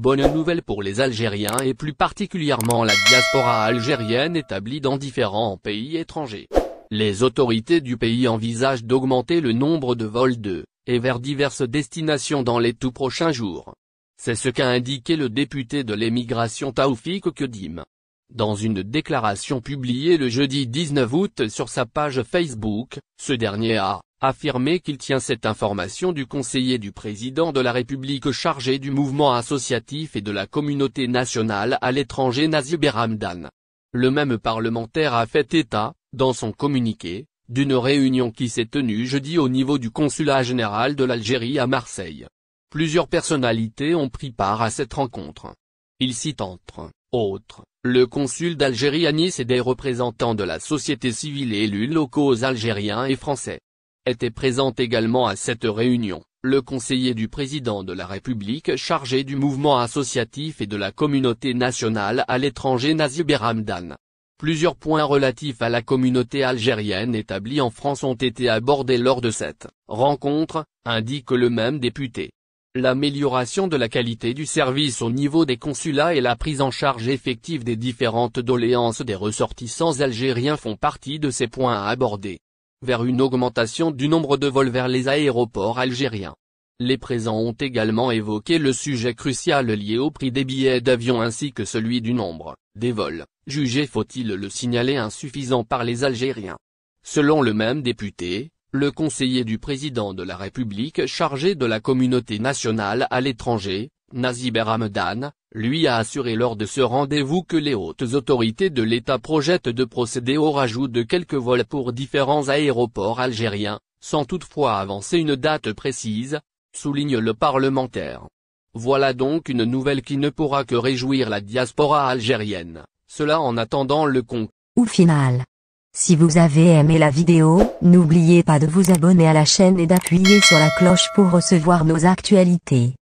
Bonne nouvelle pour les Algériens et plus particulièrement la diaspora algérienne établie dans différents pays étrangers. Les autorités du pays envisagent d'augmenter le nombre de vols de et vers diverses destinations dans les tout prochains jours. C'est ce qu'a indiqué le député de l'émigration Taoufik Kedim. Dans une déclaration publiée le jeudi 19 août sur sa page Facebook, ce dernier a affirmé qu'il tient cette information du conseiller du président de la République chargé du mouvement associatif et de la communauté nationale à l'étranger Nazib Hamdan. Le même parlementaire a fait état, dans son communiqué, d'une réunion qui s'est tenue jeudi au niveau du consulat général de l'Algérie à Marseille. Plusieurs personnalités ont pris part à cette rencontre. Il cite entre autres, le consul d'Algérie à Nice et des représentants de la société civile et élus locaux algériens et français. Était présent également à cette réunion, le conseiller du président de la République chargé du mouvement associatif et de la communauté nationale à l'étranger Nazib Hamdan. Plusieurs points relatifs à la communauté algérienne établie en France ont été abordés lors de cette rencontre, indique le même député. L'amélioration de la qualité du service au niveau des consulats et la prise en charge effective des différentes doléances des ressortissants algériens font partie de ces points à aborder. Vers une augmentation du nombre de vols vers les aéroports algériens. Les présents ont également évoqué le sujet crucial lié au prix des billets d'avion ainsi que celui du nombre des vols, jugé faut-il le signaler insuffisant par les Algériens. Selon le même député, le conseiller du président de la République chargé de la communauté nationale à l'étranger, Nazib Hamdan, lui a assuré lors de ce rendez-vous que les hautes autorités de l'État projettent de procéder au rajout de quelques vols pour différents aéroports algériens, sans toutefois avancer une date précise, souligne le parlementaire. Voilà donc une nouvelle qui ne pourra que réjouir la diaspora algérienne, cela en attendant le con. Au final. Si vous avez aimé la vidéo, n'oubliez pas de vous abonner à la chaîne et d'appuyer sur la cloche pour recevoir nos actualités.